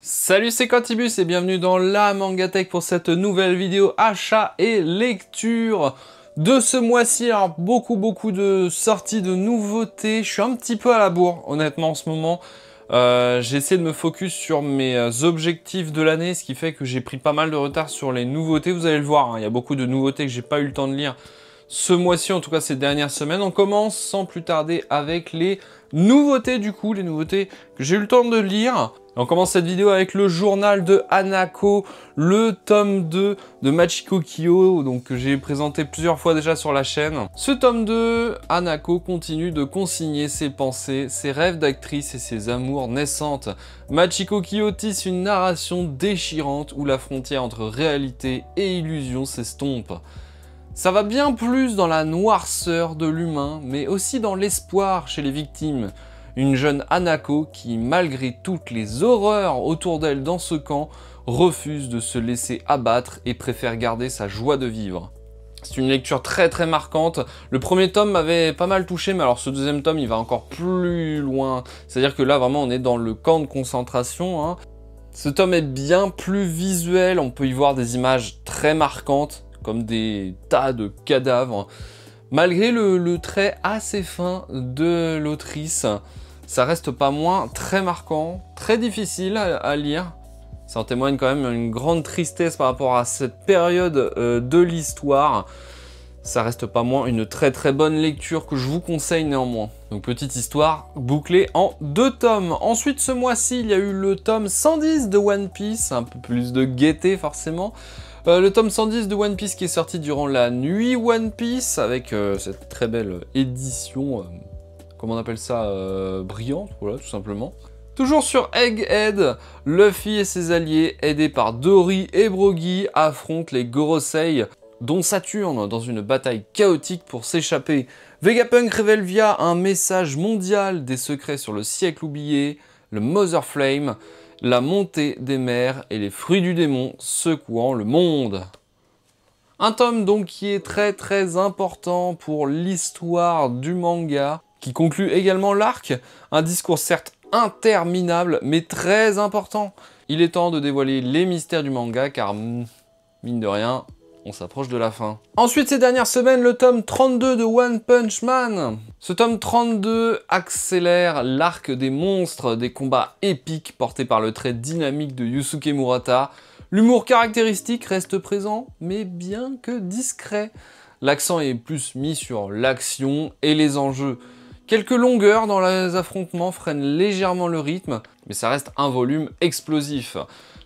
Salut, c'est Quantibus et bienvenue dans la Mangatech pour cette nouvelle vidéo achat et lecture de ce mois-ci. Alors beaucoup de sorties, de nouveautés. Je suis un petit peu à la bourre honnêtement en ce moment. J'ai essayé de me focus sur mes objectifs de l'année, ce qui fait que j'ai pris pas mal de retard sur les nouveautés. Vous allez le voir, hein, il y a beaucoup de nouveautés que j'ai pas eu le temps de lire ce mois-ci, en tout cas ces dernières semaines. On commence sans plus tarder avec les nouveautés du coup, les nouveautés que j'ai eu le temps de lire. On commence cette vidéo avec le journal de Hanako, le tome 2 de Machiko Kyo, donc que j'ai présenté plusieurs fois déjà sur la chaîne. Ce tome 2, Hanako continue de consigner ses pensées, ses rêves d'actrice et ses amours naissantes. Machiko Kyo tisse une narration déchirante où la frontière entre réalité et illusion s'estompe. Ça va bien plus dans la noirceur de l'humain, mais aussi dans l'espoir chez les victimes. Une jeune Hanako qui, malgré toutes les horreurs autour d'elle dans ce camp, refuse de se laisser abattre et préfère garder sa joie de vivre. C'est une lecture très marquante. Le premier tome m'avait pas mal touché, mais alors ce deuxième tome, il va encore plus loin. C'est-à-dire que là, vraiment, on est dans le camp de concentration, hein. Ce tome est bien plus visuel, on peut y voir des images très marquantes, comme des tas de cadavres. Malgré le trait assez fin de l'autrice, ça reste pas moins très marquant, très difficile à lire. Ça en témoigne quand même une grande tristesse par rapport à cette période de l'histoire. Ça reste pas moins une très bonne lecture que je vous conseille néanmoins. Donc petite histoire bouclée en 2 tomes. Ensuite ce mois-ci, il y a eu le tome 110 de One Piece, un peu plus de gaieté forcément. Le tome 110 de One Piece qui est sorti durant la nuit One Piece avec cette très belle édition, comment on appelle ça, brillante, voilà tout simplement. Toujours sur Egghead, Luffy et ses alliés, aidés par Dory et Brogy, affrontent les Gorosei, dont Saturne, dans une bataille chaotique pour s'échapper. Vegapunk révèle via un message mondial des secrets sur le siècle oublié, le Mother Flame, la montée des mers et les fruits du démon secouant le monde. Un tome donc qui est très important pour l'histoire du manga, qui conclut également l'arc, un discours certes interminable mais très important. Il est temps de dévoiler les mystères du manga car, mine de rien, on s'approche de la fin. Ensuite, ces dernières semaines, le tome 32 de One Punch Man. Ce tome 32 accélère l'arc des monstres, des combats épiques portés par le trait dynamique de Yusuke Murata. L'humour caractéristique reste présent, mais bien que discret. L'accent est plus mis sur l'action et les enjeux. Quelques longueurs dans les affrontements freinent légèrement le rythme, mais ça reste un volume explosif.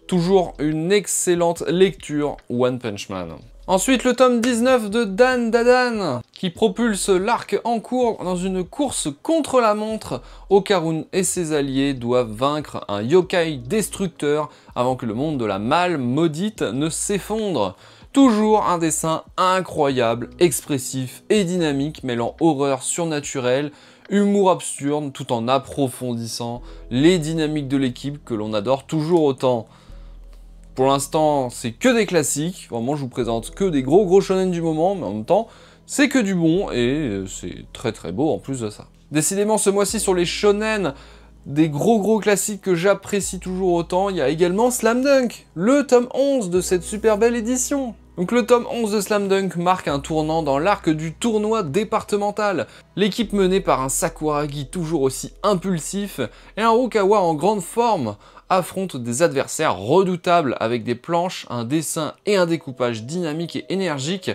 Toujours une excellente lecture, One Punch Man. Ensuite, le tome 19 de Dan Dadan, qui propulse l'arc en cours dans une course contre la montre. Okarun et ses alliés doivent vaincre un yokai destructeur avant que le monde de la malle maudite ne s'effondre. Toujours un dessin incroyable, expressif et dynamique, mêlant horreur surnaturelle, humour absurde, tout en approfondissant les dynamiques de l'équipe que l'on adore toujours autant. Pour l'instant, c'est que des classiques, vraiment je vous présente que des gros shonen du moment, mais en même temps, c'est que du bon, et c'est très beau en plus de ça. Décidément, ce mois-ci sur les shonen, des gros classiques que j'apprécie toujours autant, il y a également Slam Dunk, le tome 11 de cette super belle édition. Donc le tome 11 de Slam Dunk marque un tournant dans l'arc du tournoi départemental. L'équipe menée par un Sakuragi toujours aussi impulsif et un Rukawa en grande forme affronte des adversaires redoutables avec des planches, un dessin et un découpage dynamique et énergique.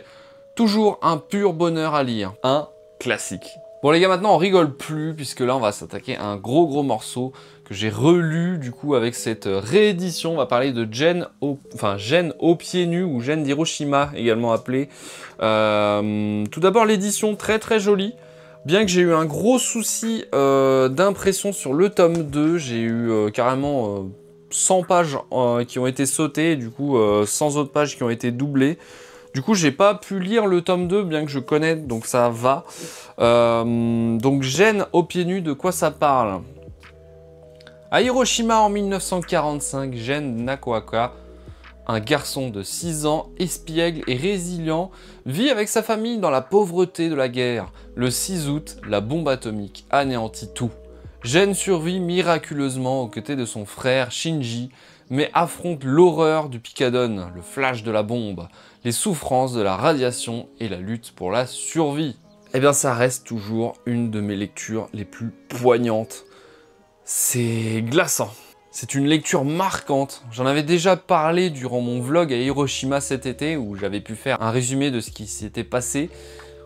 Toujours un pur bonheur à lire. Un classique. Bon les gars, maintenant on rigole plus puisque là on va s'attaquer à un gros morceau que j'ai relu du coup avec cette réédition. On va parler de Gen aux pieds nus ou Gen d'Hiroshima également appelé. Tout d'abord l'édition très jolie. Bien que j'ai eu un gros souci d'impression sur le tome 2, j'ai eu carrément 100 pages qui ont été sautées, et du coup 100 autres pages qui ont été doublées. Du coup, j'ai pas pu lire le tome 2, bien que je connaisse, donc ça va. Donc Gen aux pieds nus, de quoi ça parle? À Hiroshima en 1945, Gen Nakoaka, un garçon de 6 ans, espiègle et résilient, vit avec sa famille dans la pauvreté de la guerre. Le 6 août, la bombe atomique anéantit tout. Gen survit miraculeusement aux côtés de son frère Shinji, mais affronte l'horreur du Picadon, le flash de la bombe, les souffrances de la radiation et la lutte pour la survie. Eh bien ça reste toujours une de mes lectures les plus poignantes. C'est glaçant. C'est une lecture marquante. J'en avais déjà parlé durant mon vlog à Hiroshima cet été où j'avais pu faire un résumé de ce qui s'était passé.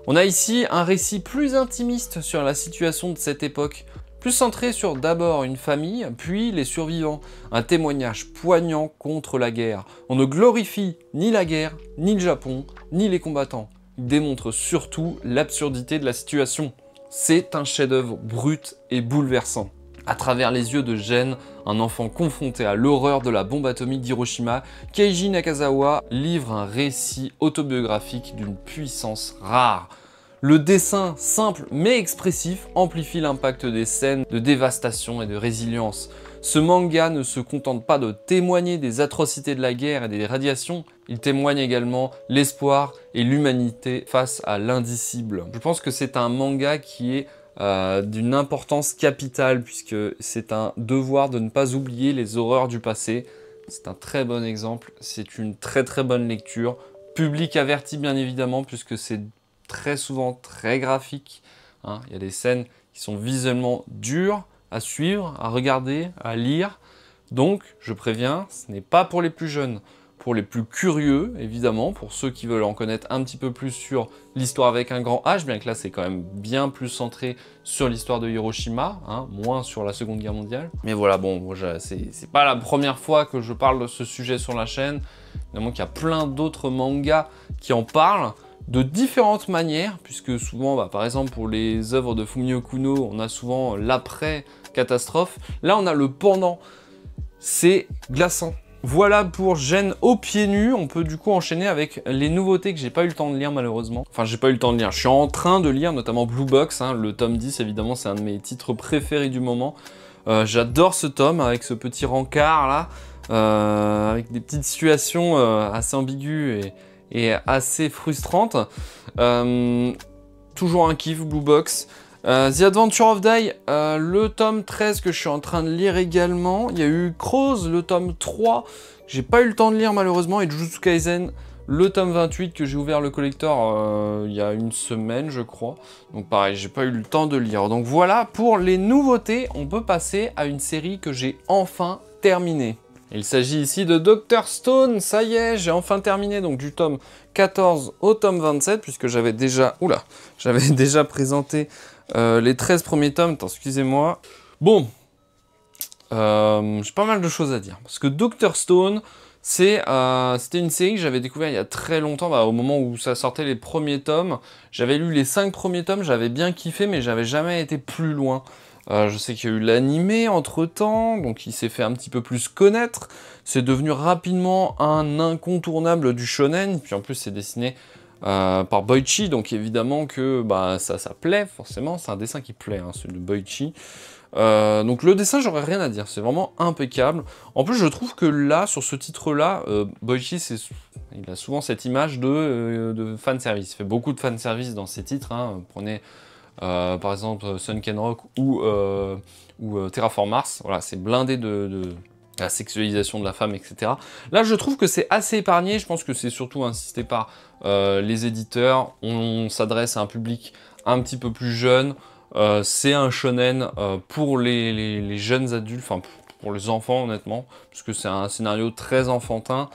On a ici un récit plus intimiste sur la situation de cette époque, plus centré sur d'abord une famille, puis les survivants. Un témoignage poignant contre la guerre. On ne glorifie ni la guerre, ni le Japon, ni les combattants. Il démontre surtout l'absurdité de la situation. C'est un chef-d'œuvre brut et bouleversant. À travers les yeux de Gen, un enfant confronté à l'horreur de la bombe atomique d'Hiroshima, Keiji Nakazawa livre un récit autobiographique d'une puissance rare. Le dessin, simple mais expressif, amplifie l'impact des scènes de dévastation et de résilience. Ce manga ne se contente pas de témoigner des atrocités de la guerre et des radiations, il témoigne également l'espoir et l'humanité face à l'indicible. Je pense que c'est un manga qui est d'une importance capitale puisque c'est un devoir de ne pas oublier les horreurs du passé. C'est un très bon exemple, c'est une très bonne lecture. Public averti bien évidemment puisque c'est très souvent très graphique. Hein. Il y a des scènes qui sont visuellement dures à suivre, à regarder, à lire. Donc, je préviens, ce n'est pas pour les plus jeunes. Pour les plus curieux, évidemment, pour ceux qui veulent en connaître un petit peu plus sur l'histoire avec un grand H, bien que là, c'est quand même bien plus centré sur l'histoire de Hiroshima, hein, moins sur la Seconde Guerre mondiale. Mais voilà, bon, c'est pas la première fois que je parle de ce sujet sur la chaîne. Évidemment qu'il y a plein d'autres mangas qui en parlent, de différentes manières, puisque souvent, par exemple, pour les œuvres de Fumio Kuno, on a souvent l'après-catastrophe. Là, on a le pendant. C'est glaçant. Voilà pour Gen aux pieds nus. On peut du coup enchaîner avec les nouveautés que j'ai pas eu le temps de lire malheureusement. Enfin, j'ai pas eu le temps de lire. Je suis en train de lire notamment Blue Box. Hein, le tome 10, évidemment, c'est un de mes titres préférés du moment. J'adore ce tome avec ce petit rencard là, avec des petites situations assez ambiguës et assez frustrante. Toujours un kiff, Blue Box. The Adventure of Dai, le tome 13 que je suis en train de lire également. Il y a eu Crows, le tome 3, j'ai pas eu le temps de lire malheureusement. Et Jujutsu Kaisen, le tome 28 que j'ai ouvert le collector il y a une semaine je crois. Donc pareil, j'ai pas eu le temps de lire. Donc voilà pour les nouveautés. On peut passer à une série que j'ai enfin terminée. Il s'agit ici de Dr Stone, ça y est, j'ai enfin terminé donc du tome 14 au tome 27, puisque j'avais déjà présenté les 13 premiers tomes, attends, excusez-moi. Bon, j'ai pas mal de choses à dire, parce que Dr Stone, c'était une série que j'avais découvert il y a très longtemps, au moment où ça sortait les premiers tomes. J'avais lu les 5 premiers tomes, j'avais bien kiffé, mais j'avais jamais été plus loin. Je sais qu'il y a eu l'animé entre-temps, donc il s'est fait un petit peu plus connaître. C'est devenu rapidement un incontournable du shonen, puis en plus c'est dessiné par Boichi, donc évidemment que ça plaît, forcément. C'est un dessin qui plaît, hein, celui de Boichi. Donc le dessin, j'aurais rien à dire, c'est vraiment impeccable. En plus, je trouve que là, sur ce titre-là, Boichi, il a souvent cette image de fanservice. Il fait beaucoup de fanservice dans ses titres, hein. Prenez... par exemple Sunken Rock ou Terraform Mars, voilà, c'est blindé de la sexualisation de la femme, etc. Là, je trouve que c'est assez épargné, je pense que c'est surtout insisté par les éditeurs. On s'adresse à un public un petit peu plus jeune, c'est un shonen pour les jeunes adultes, enfin pour les enfants honnêtement, parce que c'est un scénario très enfantin.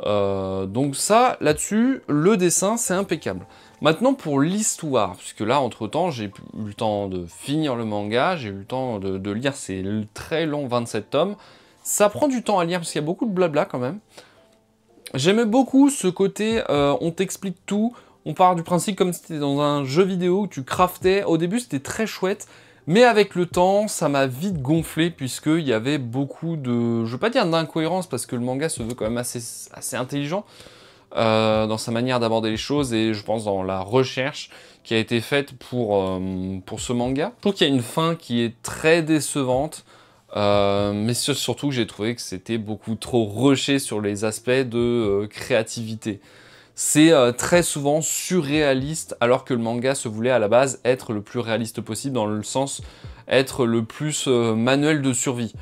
Donc ça, là-dessus, le dessin, c'est impeccable. Maintenant pour l'histoire, puisque là entre-temps j'ai eu le temps de finir le manga, j'ai eu le temps de lire ces très longs 27 tomes. Ça prend du temps à lire parce qu'il y a beaucoup de blabla quand même. J'aimais beaucoup ce côté, on t'explique tout, on part du principe comme si c'était dans un jeu vidéo où tu craftais. Au début c'était très chouette, mais avec le temps ça m'a vite gonflé puisqu'il y avait beaucoup de, je veux pas dire d'incohérence parce que le manga se veut quand même assez intelligent. Dans sa manière d'aborder les choses et je pense dans la recherche qui a été faite pour ce manga. Je trouve qu'il y a une fin qui est très décevante, mais surtout j'ai trouvé que c'était beaucoup trop rushé sur les aspects de créativité. C'est très souvent surréaliste alors que le manga se voulait à la base être le plus réaliste possible dans le sens être le plus manuel de survie.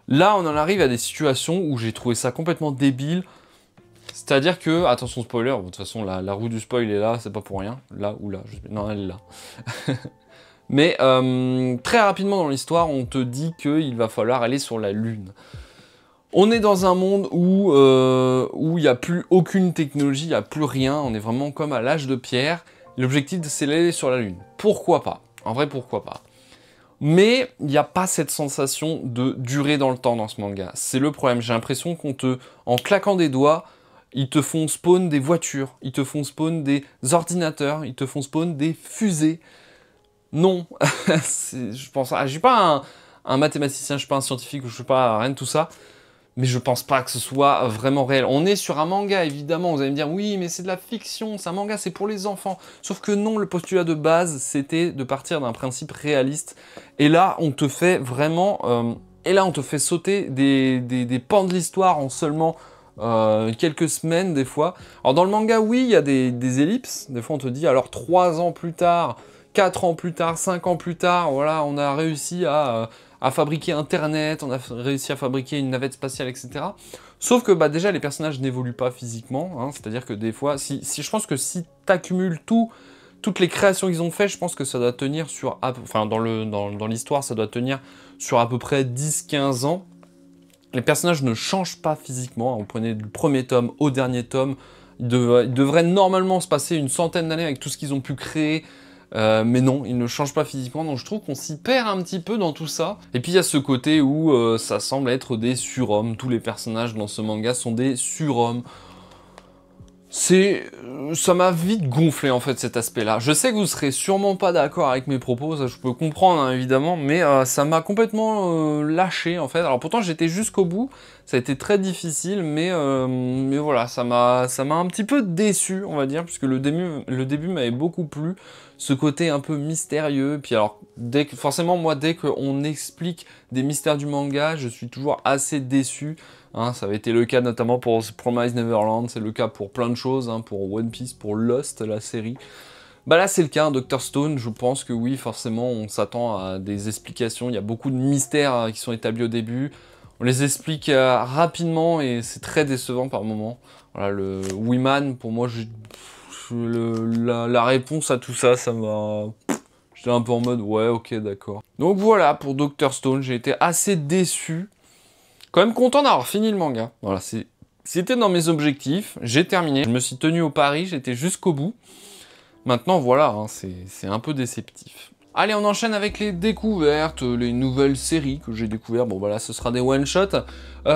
Là, on en arrive à des situations où j'ai trouvé ça complètement débile. C'est-à-dire que, attention spoiler, de toute façon la roue du spoil est là, c'est pas pour rien. Là ou là, non elle est là. Mais très rapidement dans l'histoire, on te dit qu'il va falloir aller sur la Lune. On est dans un monde où il n'y a plus aucune technologie, il n'y a plus rien, on est vraiment comme à l'âge de pierre. L'objectif, c'est d'aller sur la Lune. Pourquoi pas? En vrai, pourquoi pas? Mais il n'y a pas cette sensation de durer dans le temps dans ce manga. C'est le problème, j'ai l'impression en claquant des doigts, ils te font spawn des voitures, ils te font spawn des ordinateurs, ils te font spawn des fusées. Non, je pense, je suis pas un mathématicien, je suis pas un scientifique, je suis pas rien de tout ça, mais je pense pas que ce soit vraiment réel. On est sur un manga, évidemment, vous allez me dire, oui, mais c'est de la fiction, c'est un manga, c'est pour les enfants. Sauf que non, le postulat de base, c'était de partir d'un principe réaliste. Et là, on te fait vraiment, sauter des pans de l'histoire en seulement quelques semaines des fois. Alors dans le manga, oui, il y a des ellipses. Des fois, on te dit, alors 3 ans plus tard, 4 ans plus tard, 5 ans plus tard, voilà, on a réussi à fabriquer Internet, on a réussi à fabriquer une navette spatiale, etc. Sauf que bah, déjà, les personnages n'évoluent pas physiquement. Hein, c'est-à-dire que des fois, je pense que si tu accumules toutes les créations qu'ils ont fait, je pense que ça doit tenir sur... Enfin, dans l'histoire, ça doit tenir sur à peu près 10-15 ans. Les personnages ne changent pas physiquement. On prenait du premier tome au dernier tome. Il devrait normalement se passer une centaine d'années avec tout ce qu'ils ont pu créer. Mais non, ils ne changent pas physiquement. Donc je trouve qu'on s'y perd un petit peu dans tout ça. Et puis il y a ce côté où ça semble être des surhommes. Tous les personnages dans ce manga sont des surhommes. Ça m'a vite gonflé en fait cet aspect-là. Je sais que vous serez sûrement pas d'accord avec mes propos, ça je peux comprendre hein, évidemment, mais ça m'a complètement lâché en fait. Alors pourtant j'étais jusqu'au bout, ça a été très difficile, mais voilà, ça m'a un petit peu déçu on va dire, puisque le début m'avait beaucoup plu, ce côté un peu mystérieux. Puis alors forcément moi dès qu'on explique des mystères du manga, je suis toujours assez déçu. Hein, ça avait été le cas notamment pour Promised Neverland, c'est le cas pour plein de choses, hein, pour One Piece, pour Lost, la série. Bah là c'est le cas, Dr Stone, je pense que oui, forcément on s'attend à des explications, il y a beaucoup de mystères qui sont établis au début, on les explique rapidement et c'est très décevant par moments. Voilà, le Wiman, pour moi, la réponse à tout ça, ça m'a... J'étais un peu en mode, ouais, ok, d'accord. Donc voilà, pour Dr Stone, j'ai été assez déçu. Quand même content d'avoir fini le manga. Voilà, c'était dans mes objectifs, j'ai terminé. Je me suis tenu au pari, j'étais jusqu'au bout. Maintenant, voilà, hein, c'est un peu déceptif. Allez, on enchaîne avec les découvertes, les nouvelles séries que j'ai découvertes. Bon, voilà, ce sera des one-shots.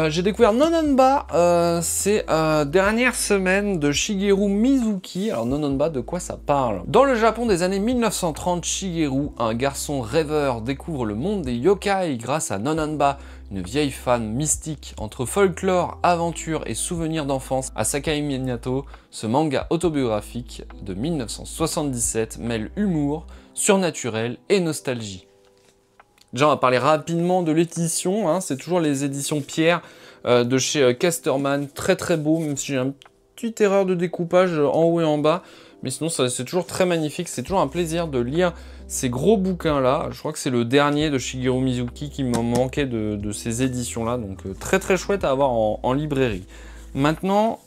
J'ai découvert Nononba, c'est dernière semaine de Shigeru Mizuki. Alors, Nononba, de quoi ça parle? Dans le Japon des années 1930, Shigeru, un garçon rêveur, découvre le monde des yokai grâce à Nononba, une vieille femme mystique. Entre folklore, aventure et souvenirs d'enfance à Sakai Minato, ce manga autobiographique de 1977 mêle humour, surnaturel et nostalgie. Déjà, on va parler rapidement de l'édition, hein, c'est toujours les éditions Pierre de chez Casterman, très très beau, même si j'ai une petite erreur de découpage en haut et en bas, mais sinon c'est toujours très magnifique, c'est toujours un plaisir de lire ces gros bouquins là. Je crois que c'est le dernier de Shigeru Mizuki qui me manquait de ces éditions là, donc très très chouette à avoir en librairie. Maintenant,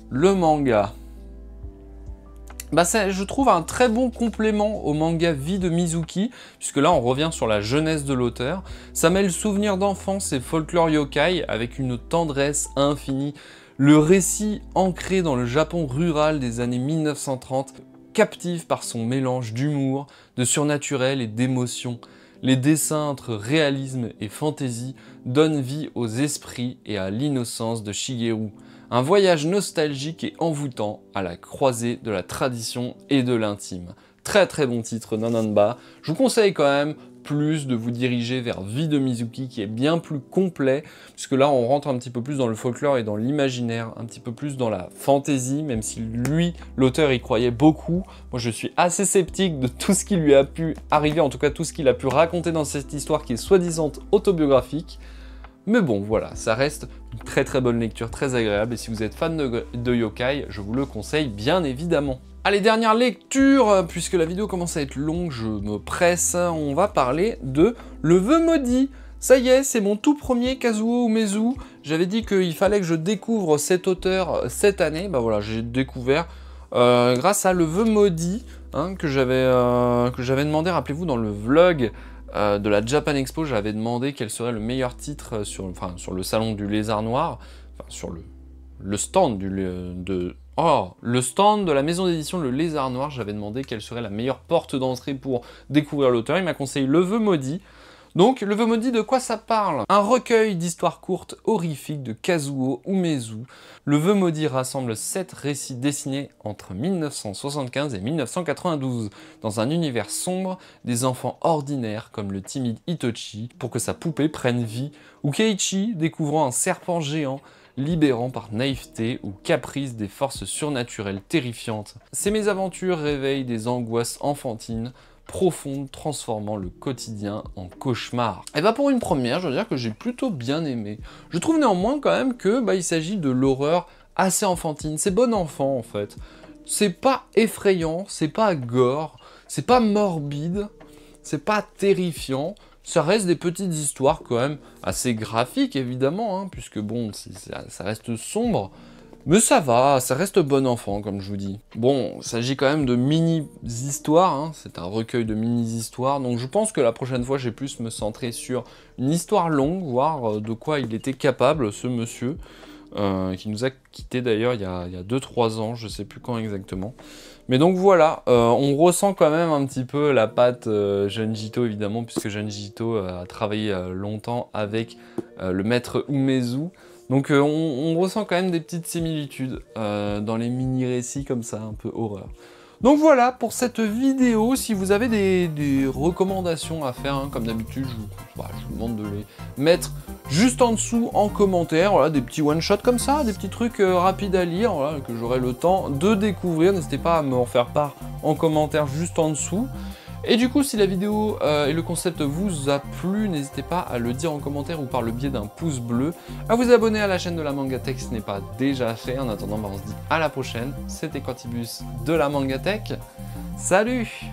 le manga. Bah je trouve un très bon complément au manga Vie de Mizuki, puisque là on revient sur la jeunesse de l'auteur. Ça mêle souvenirs d'enfance et folklore yokai avec une tendresse infinie. Le récit ancré dans le Japon rural des années 1930 captive par son mélange d'humour, de surnaturel et d'émotion. Les dessins entre réalisme et fantaisie donnent vie aux esprits et à l'innocence de Shigeru. Un voyage nostalgique et envoûtant à la croisée de la tradition et de l'intime. Très très bon titre, Nononba. Je vous conseille quand même plus de vous diriger vers Vie de Mizuki qui est bien plus complet, puisque là on rentre un petit peu plus dans le folklore et dans l'imaginaire, un petit peu plus dans la fantaisie, même si lui, l'auteur, y croyait beaucoup. Moi je suis assez sceptique de tout ce qui lui a pu arriver, en tout cas tout ce qu'il a pu raconter dans cette histoire qui est soi-disant autobiographique. Mais bon, voilà, ça reste une très très bonne lecture, très agréable, et si vous êtes fan de yokai, je vous le conseille bien évidemment. Allez, dernière lecture, puisque la vidéo commence à être longue, je me presse, on va parler de Le Vœu Maudit. Ça y est, c'est mon tout premier Kazuo Umezu. J'avais dit qu'il fallait que je découvre cet auteur cette année. Bah voilà, j'ai découvert grâce à Le Vœu Maudit, hein, que j'avais demandé, rappelez-vous, dans le vlog de la Japan Expo, j'avais demandé quel serait le meilleur titre sur le salon du Lézard Noir, enfin sur le stand le stand de la maison d'édition Le Lézard Noir. J'avais demandé quelle serait la meilleure porte d'entrée pour découvrir l'auteur. Il m'a conseillé Le Vœu Maudit. Donc, Le Vœu Maudit, de quoi ça parle? Un recueil d'histoires courtes horrifiques de Kazuo Umezu. Le Vœu Maudit rassemble 7 récits dessinés entre 1975 et 1992, dans un univers sombre, des enfants ordinaires comme le timide Itochi, pour que sa poupée prenne vie, ou Keiichi découvrant un serpent géant, libérant par naïveté ou caprice des forces surnaturelles terrifiantes. Ces mésaventures réveillent des angoisses enfantines, profonde, transformant le quotidien en cauchemar. Et bah pour une première, je veux dire que j'ai plutôt bien aimé. Je trouve néanmoins quand même que il s'agit de l'horreur assez enfantine. C'est bon enfant en fait. C'est pas effrayant, c'est pas gore, c'est pas morbide, c'est pas terrifiant. Ça reste des petites histoires quand même assez graphiques évidemment, hein, puisque bon, ça reste sombre. Mais ça va, ça reste bon enfant, comme je vous dis. Bon, il s'agit quand même de mini-histoires, hein, c'est un recueil de mini-histoires, donc je pense que la prochaine fois, j'ai plus me centrer sur une histoire longue, voir de quoi il était capable, ce monsieur, qui nous a quittés d'ailleurs il y a 2-3 ans, je sais plus quand exactement. Mais donc voilà, on ressent quand même un petit peu la patte Junji Ito, évidemment, puisque Junji Ito a travaillé longtemps avec le maître Umezu. Donc on ressent quand même des petites similitudes dans les mini-récits comme ça, un peu horreur. Donc voilà pour cette vidéo. Si vous avez des recommandations à faire, hein, comme d'habitude, je vous demande de les mettre juste en dessous en commentaire. Voilà, des petits one-shots comme ça, des petits trucs rapides à lire, voilà, que j'aurai le temps de découvrir. N'hésitez pas à me en faire part en commentaire juste en dessous. Et du coup, si la vidéo et le concept vous a plu, n'hésitez pas à le dire en commentaire ou par le biais d'un pouce bleu, à vous abonner à la chaîne de la Mangatech si ce n'est pas déjà fait. En attendant, on se dit à la prochaine. C'était Quantibus de la Mangatech. Salut!